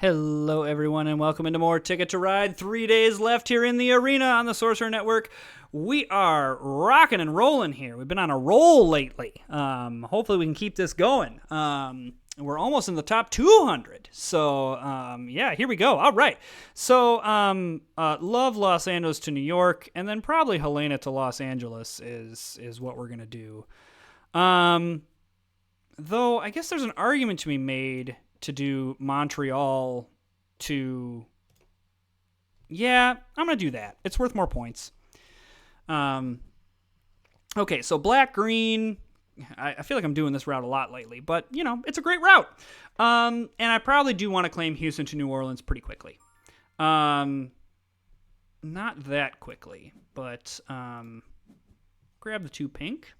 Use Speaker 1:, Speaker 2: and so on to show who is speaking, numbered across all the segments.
Speaker 1: Hello, everyone, and welcome into more Ticket to Ride. 3 days left here in the arena on the Sorcerer Network. We are rocking and rolling here. We've been on a roll lately. Hopefully, we can keep this going. We're almost in the top 200. So, yeah, here we go. All right. So, love Los Angeles to New York, and then probably Helena to Los Angeles is what we're going to do. Though, I guess there's an argument to be made to do Montreal to... Yeah, I'm going to do that. It's worth more points. Okay, so black-green... I feel like I'm doing this route a lot lately, but, you know, it's a great route. And I probably do want to claim Houston to New Orleans pretty quickly. Not that quickly, but grab the 2 pink.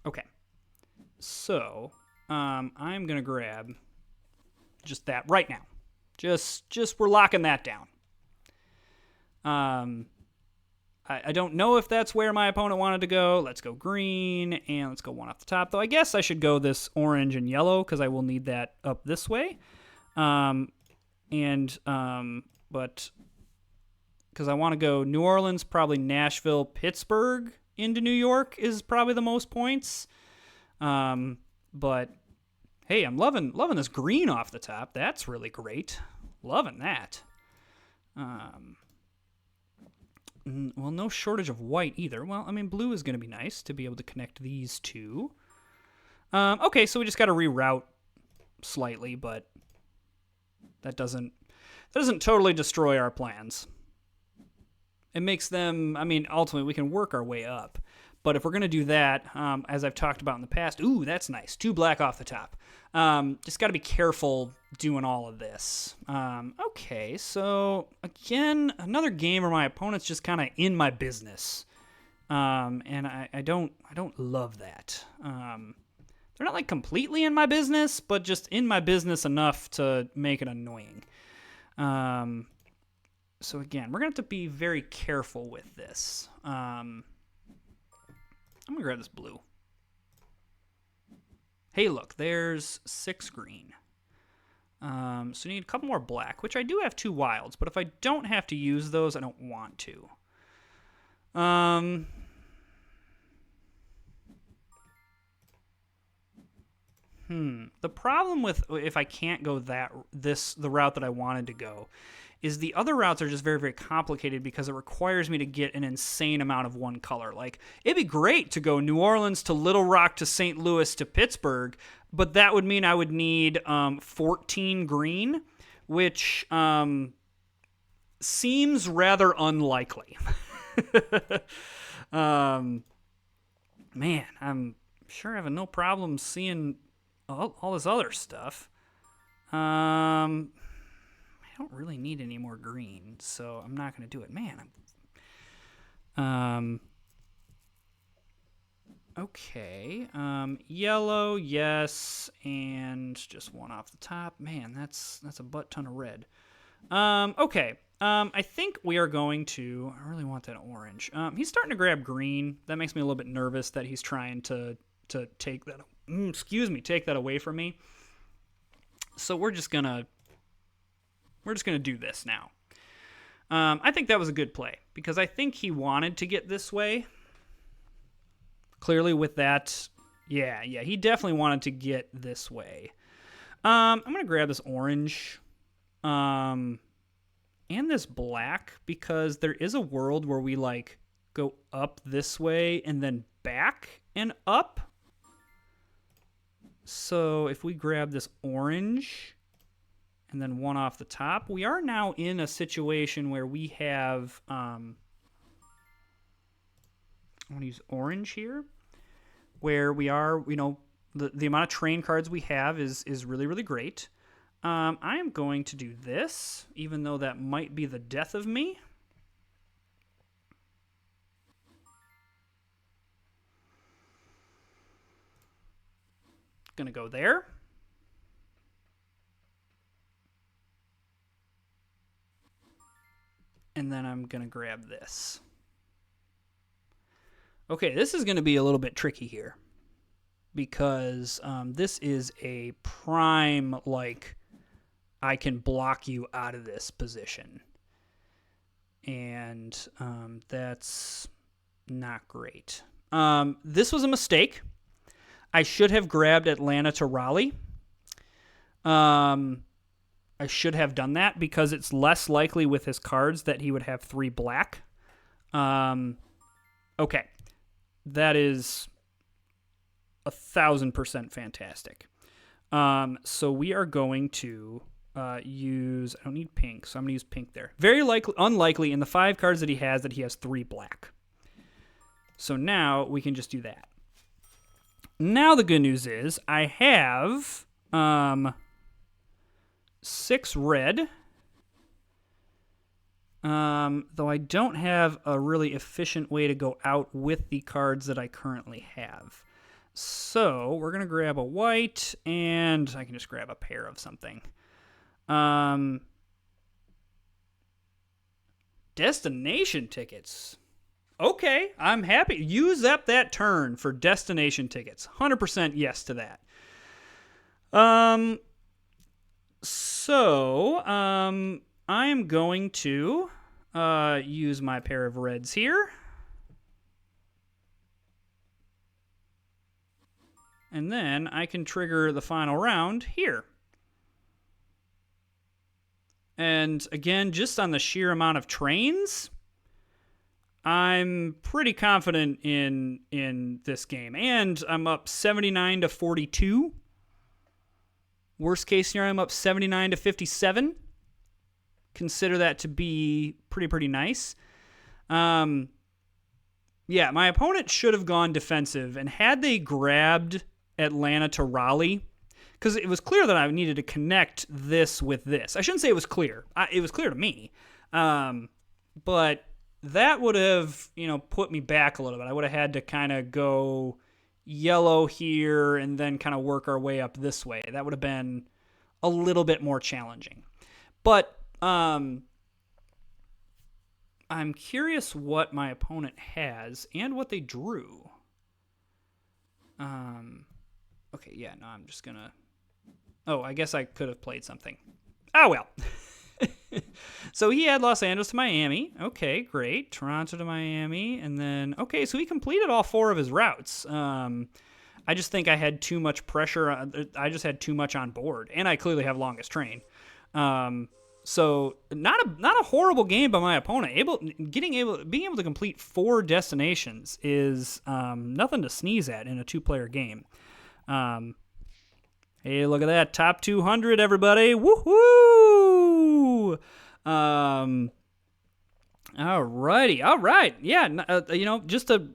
Speaker 1: Okay. So... I'm going to grab just that right now. Just we're locking that down. I don't know if that's where my opponent wanted to go. Let's go green, and let's go 1 off the top. Though I guess I should go this orange and yellow, because I will need that up this way. But because I want to go New Orleans, probably Nashville, Pittsburgh into New York is probably the most points. But hey, I'm loving this green off the top. That's really great. Loving that. Well, no shortage of white either. Well, I mean, blue is going to be nice to be able to connect these two. Okay, so we just got to reroute slightly, but that doesn't totally destroy our plans. It makes them, I mean, ultimately we can work our way up. But if we're going to do that, as I've talked about in the past, ooh, that's nice. 2 black off the top. Just got to be careful doing all of this. Okay, so again, another game where my opponent's just kind of in my business. And I don't love that. They're not like completely in my business, but just in my business enough to make it annoying. So again, we're going to have to be very careful with this. I'm going to grab this blue. Hey, look, there's 6 green. So we need a couple more black, which I do have 2 wilds, but if I don't have to use those, I don't want to. The problem with if I can't go the route that I wanted to go is the other routes are just very, very complicated because it requires me to get an insane amount of one color. Like, it'd be great to go New Orleans to Little Rock to St. Louis to Pittsburgh, but that would mean I would need 14 green, which seems rather unlikely. Man, I'm sure having no problem seeing all this other stuff. I don't really need any more green, so I'm not going to do it. Man, okay. Yellow, yes, and just 1 off the top. Man, that's a butt ton of red. Okay. I think we are going to... I really want that orange. He's starting to grab green. That makes me a little bit nervous that he's trying to take that... take that away from me. So we're just gonna do this now. I think that was a good play because I think he wanted to get this way. Clearly with that, yeah, he definitely wanted to get this way. I'm going to grab this orange and this black because there is a world where we like go up this way and then back and up. So if we grab this orange and then 1 off the top, we are now in a situation where we have, I want to use orange here, where we are, you know, the amount of train cards we have is really, really great. I am going to do this, even though that might be the death of me. Going to go there. And then I'm going to grab this. Okay, this is going to be a little bit tricky here. because this is a prime, like, I can block you out of this position. And that's not great. This was a mistake. I should have grabbed Atlanta to Raleigh. I should have done that because it's less likely with his cards that he would have 3 black. Okay. That is 1,000% fantastic. So we are going to use... I don't need pink, so I'm going to use pink there. Very unlikely in the 5 cards that he has 3 black. So now we can just do that. Now the good news is I have 6 red. Though I don't have a really efficient way to go out with the cards that I currently have. So we're going to grab a white, and I can just grab a pair of something. Destination tickets. Okay, I'm happy. Use up that turn for destination tickets. 100% yes to that. So, I am going to use my pair of reds here. And then I can trigger the final round here. And again, just on the sheer amount of trains, I'm pretty confident in this game. And I'm up 79-42. Worst case scenario, I'm up 79-57. Consider that to be pretty nice. Yeah, my opponent should have gone defensive. And had they grabbed Atlanta to Raleigh, because it was clear that I needed to connect this with this. I shouldn't say it was clear. It was clear to me. But that would have, put me back a little bit. I would have had to kind of go yellow here and then kind of work our way up this way. That would have been a little bit more challenging. But I'm curious what my opponent has and what they drew. Okay, yeah, no, I'm just gonna... Oh, I guess I could have played something. Oh, well. So he had Los Angeles to Miami. Okay, great. Toronto to Miami. And then, okay, so he completed all 4 of his routes. I just think I had too much pressure. I just had too much on board. And I clearly have longest train. So not a horrible game by my opponent. Being able to complete 4 destinations is nothing to sneeze at in a 2-player game. Hey, look at that. Top 200, everybody. Woohoo! Alrighty. All right. Yeah, just a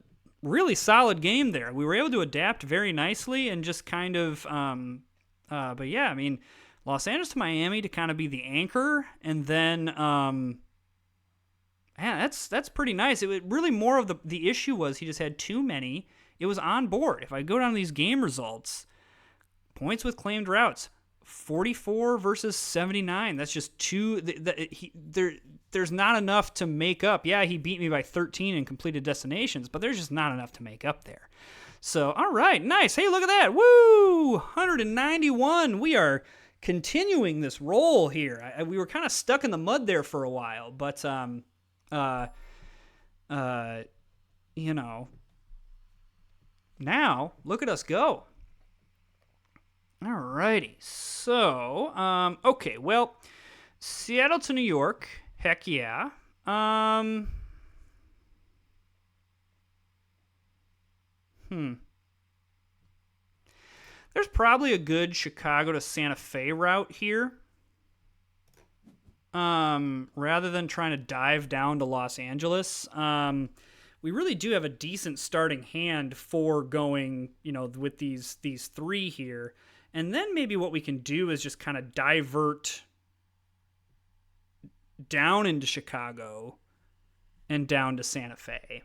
Speaker 1: really solid game there. We were able to adapt very nicely and just kind of, but yeah, I mean, Los Angeles to Miami to kind of be the anchor, and then, yeah, that's pretty nice. It really more of the issue was he just had too many. It was on board. If I go down to these game results, points with claimed routes, 44 versus 79. That's just too... There's not enough to make up. Yeah, he beat me by 13 in completed destinations, but there's just not enough to make up there. So, all right, nice. Hey, look at that. Woo! 191. We are continuing this roll here. We were kind of stuck in the mud there for a while, but, now, look at us go. Alrighty, so, okay, well, Seattle to New York, heck yeah. There's probably a good Chicago to Santa Fe route here. Rather than trying to dive down to Los Angeles. We really do have a decent starting hand for going, with these 3 here. And then maybe what we can do is just kind of divert down into Chicago and down to Santa Fe.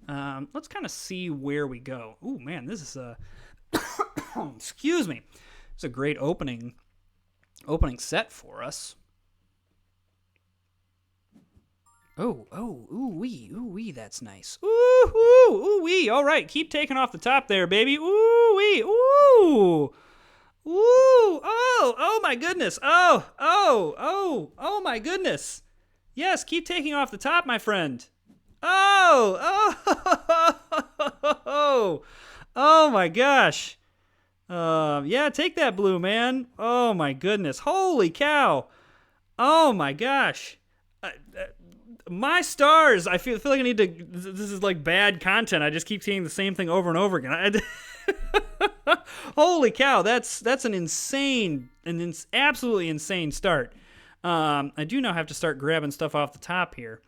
Speaker 1: Let's kind of see where we go. Ooh, man, this is a... excuse me. It's a great opening set for us. Ooh wee, that's nice. Ooh wee. All right, keep taking off the top there, baby. Ooh wee, ooh. Ooh, oh my goodness. Oh my goodness. Yes, keep taking off the top, my friend. Oh, oh my gosh. Yeah, take that blue, man. Oh my goodness. Holy cow. Oh my gosh. My stars. I feel like I need to. This is like bad content. I just keep seeing the same thing over and over again. Holy cow, that's an absolutely insane start. I do now have to start grabbing stuff off the top here.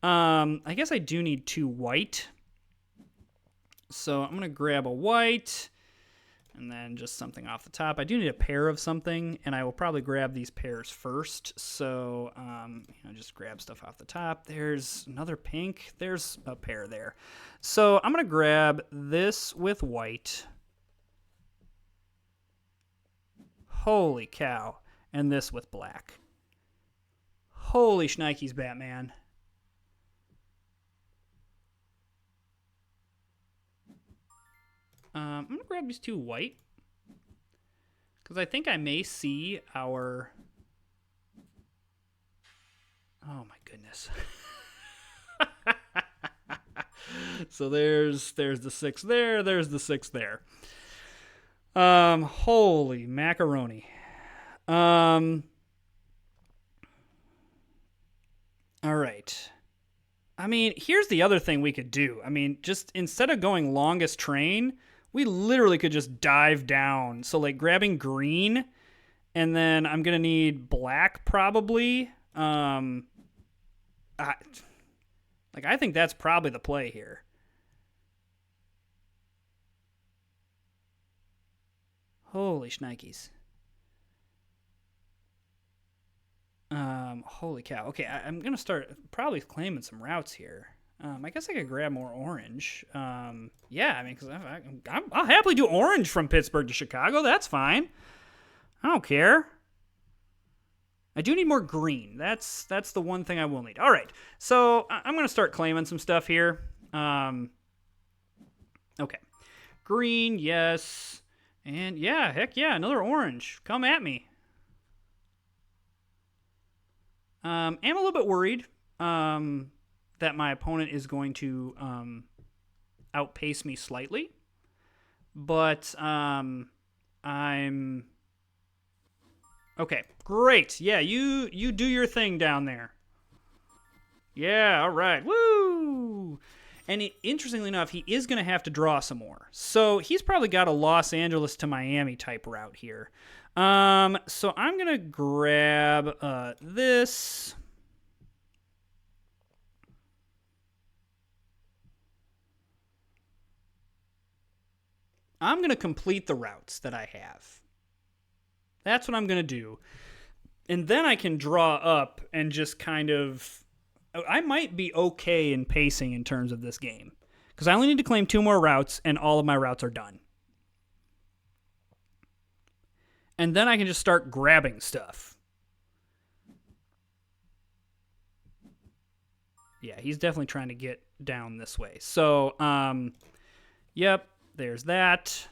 Speaker 1: I guess I do need 2 white. So I'm going to grab a white and then just something off the top. I do need a pair of something, and I will probably grab these pairs first. So, just grab stuff off the top. There's another pink. There's a pair there. So I'm going to grab this with white. Holy cow. And this with black. Holy shnikes, Batman. I'm going to grab these 2 white. Because I think I may see our... Oh my goodness. So there's the 6 there. There's the 6 there. Holy macaroni. All right. I mean, here's the other thing we could do. I mean, just instead of going longest train, we literally could just dive down. So, like, grabbing green, and then I'm going to need black probably. I think that's probably the play here. Holy shnikes. Holy cow. Okay, I'm going to start probably claiming some routes here. I guess I could grab more orange. Yeah, I mean, because I'll happily do orange from Pittsburgh to Chicago. That's fine. I don't care. I do need more green. That's the one thing I will need. All right, so I'm going to start claiming some stuff here. Okay. Green, yes. And yeah, heck yeah, another orange. Come at me. I'm a little bit worried that my opponent is going to outpace me slightly. But I'm... Okay, great. Yeah, you do your thing down there. Yeah, all right. Woo! And interestingly enough, he is going to have to draw some more. So he's probably got a Los Angeles to Miami type route here. So I'm going to grab this. I'm going to complete the routes that I have. That's what I'm going to do. And then I can draw up and just kind of... I might be okay in pacing in terms of this game. Because I only need to claim 2 more routes, and all of my routes are done. And then I can just start grabbing stuff. Yeah, he's definitely trying to get down this way. So, yep, there's that.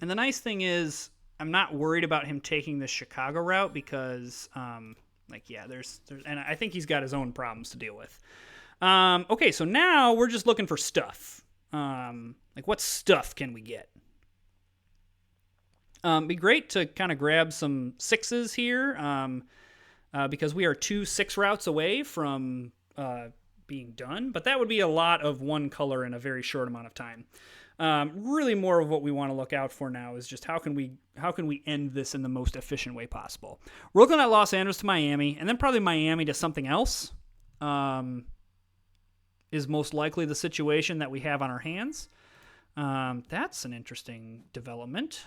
Speaker 1: And the nice thing is, I'm not worried about him taking the Chicago route because, there's, and I think he's got his own problems to deal with. Okay, so now we're just looking for stuff. What stuff can we get? Be great to kind of grab some 6s here, because we are 2 6 routes away from being done. But that would be a lot of one color in a very short amount of time. Really more of what we want to look out for now is just how can we end this in the most efficient way possible. We're looking at Los Angeles to Miami, and then probably Miami to something else is most likely the situation that we have on our hands. That's an interesting development.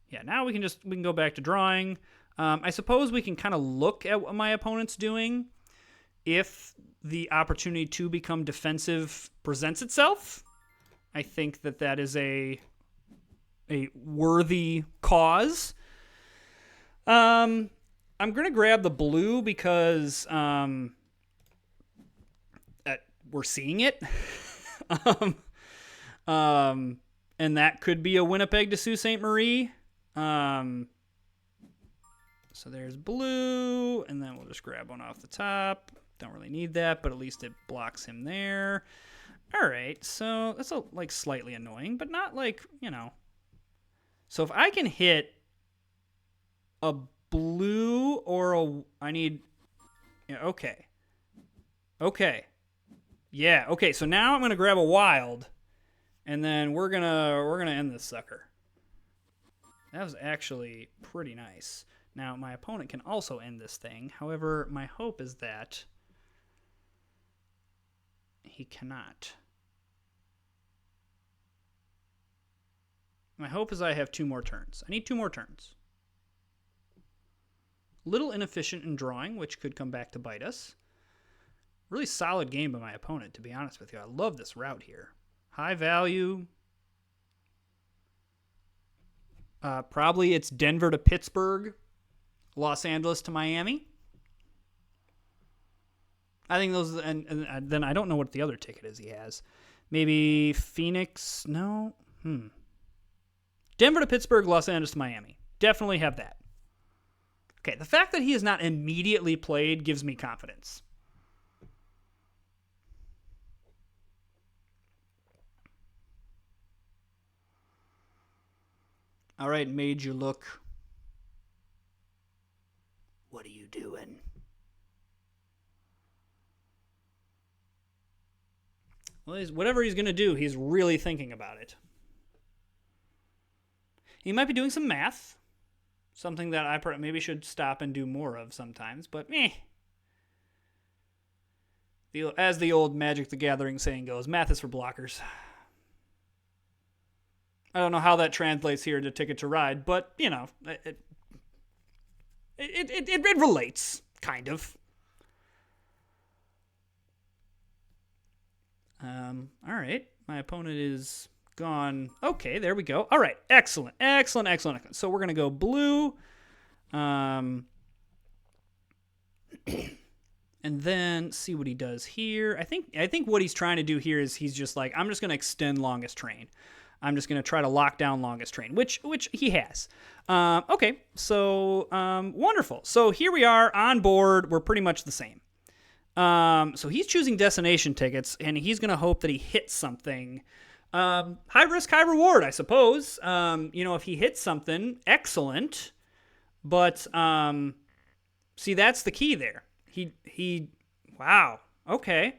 Speaker 1: Yeah, now we can go back to drawing. I suppose we can kind of look at what my opponent's doing if the opportunity to become defensive presents itself. I think that is a a worthy cause. I'm going to grab the blue because we're seeing it. And that could be a Winnipeg to Sault Ste. Marie. So there's blue, and then we'll just grab one off the top. Don't really need that, but at least it blocks him there. All right, so that's like slightly annoying, but not like, So if I can hit a blue or I need... Yeah, okay. Okay. Yeah, okay, so now I'm going to grab a wild, and then we're gonna end this sucker. That was actually pretty nice. Now, my opponent can also end this thing. However, my hope is that he cannot. My hope is I have 2 more turns. I need 2 more turns. Little inefficient in drawing, which could come back to bite us. Really solid game by my opponent, to be honest with you. I love this route here. High value. Probably it's Denver to Pittsburgh, Los Angeles to Miami. I think those, and then I don't know what the other ticket is he has. Maybe Phoenix? No? Denver to Pittsburgh, Los Angeles to Miami. Definitely have that. Okay, the fact that he is not immediately played gives me confidence. All right, made you look. What are you doing? Well, whatever he's going to do, he's really thinking about it. He might be doing some math. Something that I maybe should stop and do more of sometimes, but as the old Magic the Gathering saying goes, math is for blockers. I don't know how that translates here to Ticket to Ride, but, it relates, kind of. All right. My opponent is gone. Okay, there we go. All right. Excellent. So we're going to go blue. And then see what he does here. I think what he's trying to do here is he's just like, I'm just going to extend longest train. I'm just going to try to lock down longest train, which he has. Okay, so wonderful. So here we are on board. We're pretty much the same. So he's choosing destination tickets, and he's going to hope that he hits something. High risk, high reward, I suppose. If he hits something, excellent. But see, that's the key there. Wow. Okay.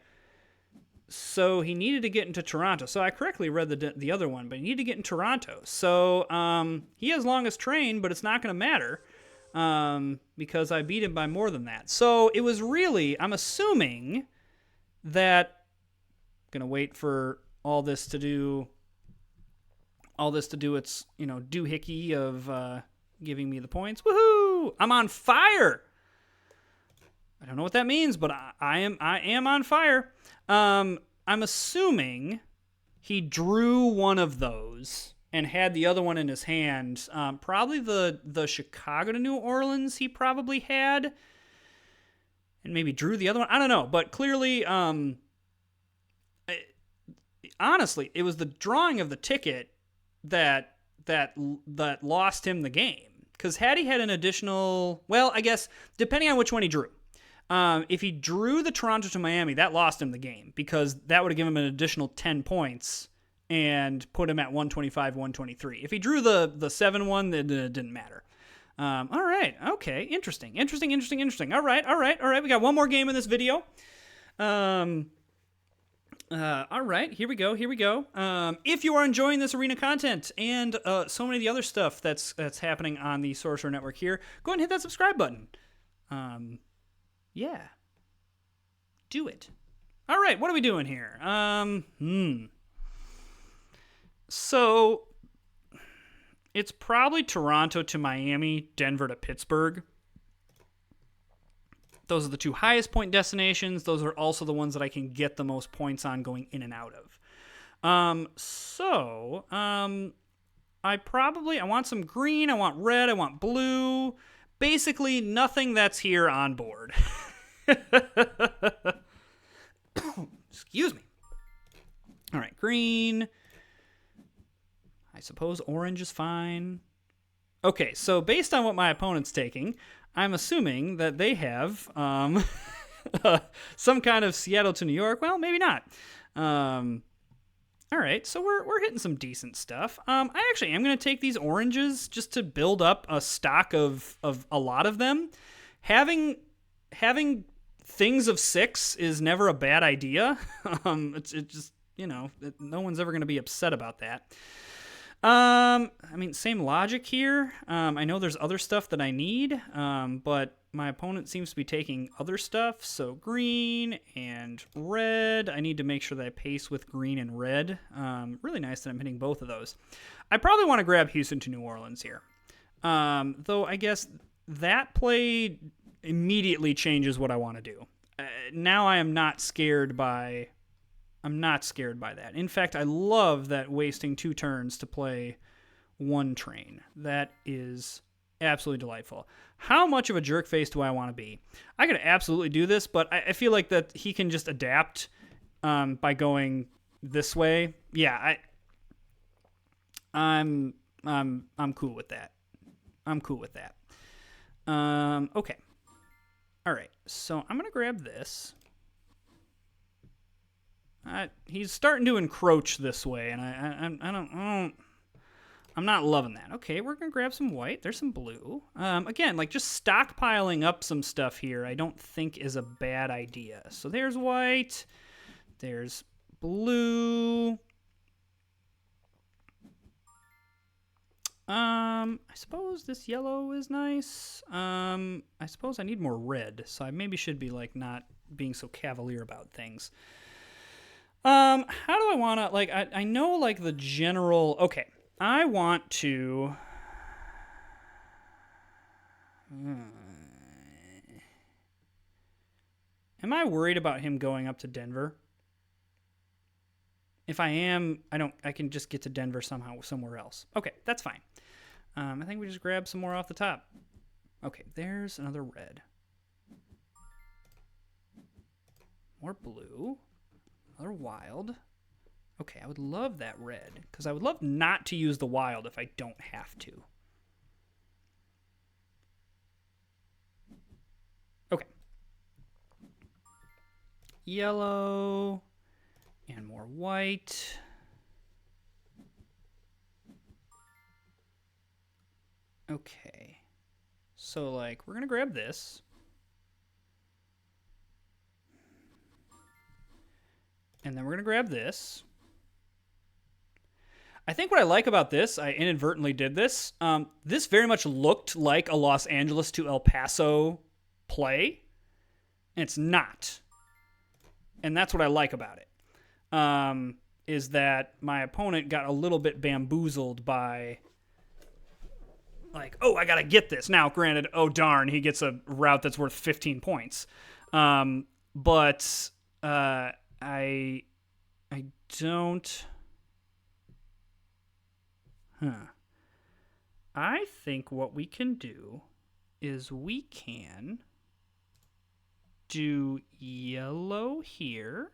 Speaker 1: So he needed to get into Toronto. So I correctly read the other one, but he needed to get in Toronto. So he has longest train, but it's not going to matter because I beat him by more than that. So it was really, I'm assuming that, going to wait for all this to do its, doohickey of giving me the points. Woohoo! I'm on fire! I don't know what that means, but I am on fire. I'm assuming he drew one of those and had the other one in his hand. Probably the Chicago to New Orleans he probably had. And maybe drew the other one. I don't know. But clearly, honestly, it was the drawing of the ticket that lost him the game. Because had he had an additional... Well, I guess, depending on which one he drew. If he drew the Toronto to Miami, that lost him the game because that would have given him an additional 10 points and put him at 125, 123. If he drew the 7-1, then it didn't matter. All right. Okay. Interesting. All right. We got one more game in this video. All right. Here we go. If you are enjoying this arena content and so many of the other stuff that's happening on the Sorcerer Network here, go ahead and hit that subscribe button. Yeah. Do it. All right, what are we doing here? So, it's probably Toronto to Miami, Denver to Pittsburgh. Those are the 2 highest point destinations. Those are also the ones that I can get the most points on going in and out of. I want some green, I want red, I want blue. Basically, nothing that's here on board. Excuse me. All right, green. I suppose orange is fine. Okay, so based on what my opponent's taking, I'm assuming that they have some kind of Seattle to New York. Well, maybe not. All right, so we're hitting some decent stuff. I actually am going to take these oranges just to build up a stock of a lot of them. Having things of 6 is never a bad idea. It just, no one's ever going to be upset about that. I mean, same logic here. I know there's other stuff that I need, but my opponent seems to be taking other stuff. So green and red. I need to make sure that I pace with green and red. Really nice that I'm hitting both of those. I probably want to grab Houston to New Orleans here. Though I guess that play immediately changes what I want to do. Now I'm not scared by that. In fact, I love that wasting 2 turns to play 1 train. That is absolutely delightful. How much of a jerk face do I want to be? I could absolutely do this, but I feel like that he can just adapt by going this way. Yeah, I'm cool with that. Okay. All right. So I'm gonna grab this. He's starting to encroach this way, and I'm not loving that. Okay, we're gonna grab some white. There's some blue. Again, like just stockpiling up some stuff here, I don't think is a bad idea. So there's white. There's blue. I suppose this yellow is nice. I suppose I need more red, so I maybe should be like not being so cavalier about things. How do I want to, like, I know, like, the general, okay, I want to, am I worried about him going up to Denver? If I am, I can just get to Denver somehow, somewhere else. Okay, that's fine. I think we just grab some more off the top. Okay, there's another red. More blue. Another wild. Okay, I would love that red, because I would love not to use the wild if I don't have to. Okay. Yellow. And more white. Okay. So, like, we're going to grab this. And then we're going to grab this. I think what I like about this, I inadvertently did this. This very much looked like a Los Angeles to El Paso play. And it's not. And that's what I like about it. Is that my opponent got a little bit bamboozled by, like, oh, I got to get this. Now, granted, oh, darn, he gets a route that's worth 15 points. But I don't... I think what we can do is we can do yellow here.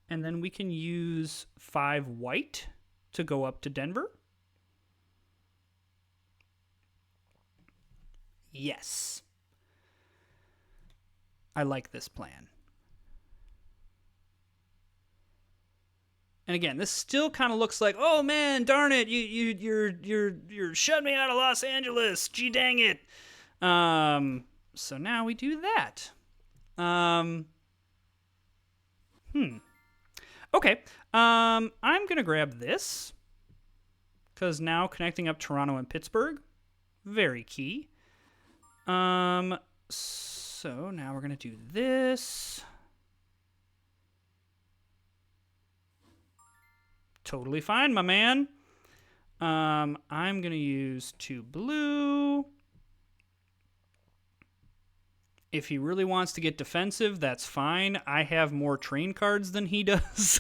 Speaker 1: And then we can use 5 white to go up to Denver. Yes. I like this plan. And again, this still kind of looks like, oh man, darn it, you're shutting me out of Los Angeles. Gee dang it. So now we do that. Okay. I'm gonna grab this, because now connecting up Toronto and Pittsburgh, very key. So now we're gonna do this. Totally fine, my man. I'm going to use 2 blue. If he really wants to get defensive, that's fine. I have more train cards than he does.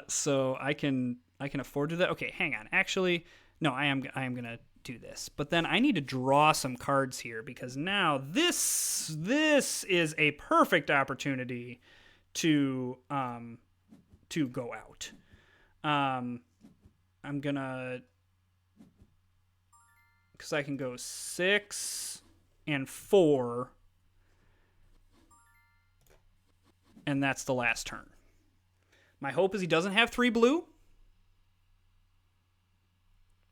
Speaker 1: So I can I can afford to do that. Okay, hang on. Actually, no, I am gonna do this. But then I need to draw some cards here because now this is a perfect opportunity to go out. I'm gonna, because I can go 6 and 4, and that's the last turn. My hope is he doesn't have 3 blue,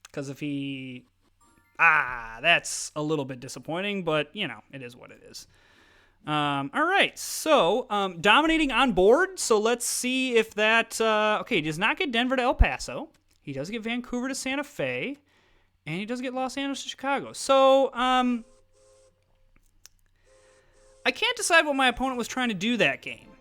Speaker 1: because if he, that's a little bit disappointing, but you know, it is what it is. All right, so dominating on board. So let's see if that. Okay, he does not get Denver to El Paso. He does get Vancouver to Santa Fe, and he does get Los Angeles to Chicago. So I can't decide what my opponent was trying to do that game.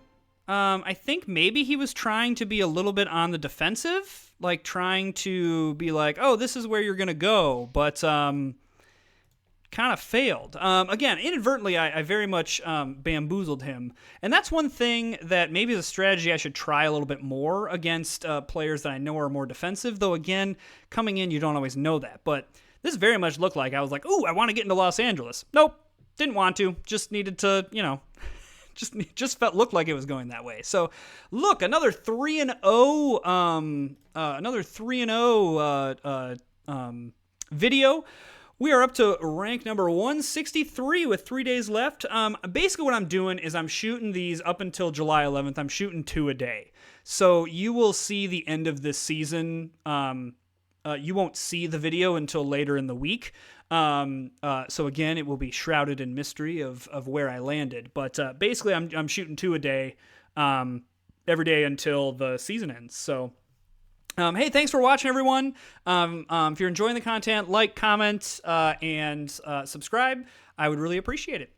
Speaker 1: I think maybe he was trying to be a little bit on the defensive, like trying to be like, oh, this is where you're gonna go, but kind of failed. Again, inadvertently, I very much bamboozled him. And that's one thing that maybe is a strategy I should try a little bit more against players that I know are more defensive. Though, again, coming in, you don't always know that. But this very much looked like I was like, ooh, I want to get into Los Angeles. Nope, didn't want to. Just needed to, you know, just looked like it was going that way. So, look, another 3-0, another 3-0 video. We are up to rank number 163 with 3 days left. Basically what I'm doing is I'm shooting these up until July 11th. I'm shooting 2 a day. So you will see the end of this season. You won't see the video until later in the week. So again, it will be shrouded in mystery of where I landed. But basically I'm shooting 2 a day every day until the season ends. So hey, thanks for watching, everyone. If you're enjoying the content, like, comment, and subscribe. I would really appreciate it.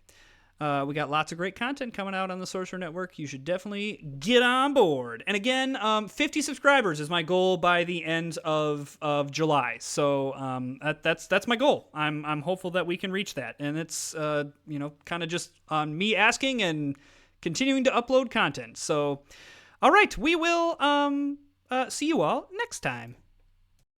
Speaker 1: We got lots of great content coming out on the Sorcerer Network. You should definitely get on board. And again, 50 subscribers is my goal by the end of July. So that's my goal. I'm hopeful that we can reach that. And it's kind of just on me asking and continuing to upload content. So, all right, we will see you all next time.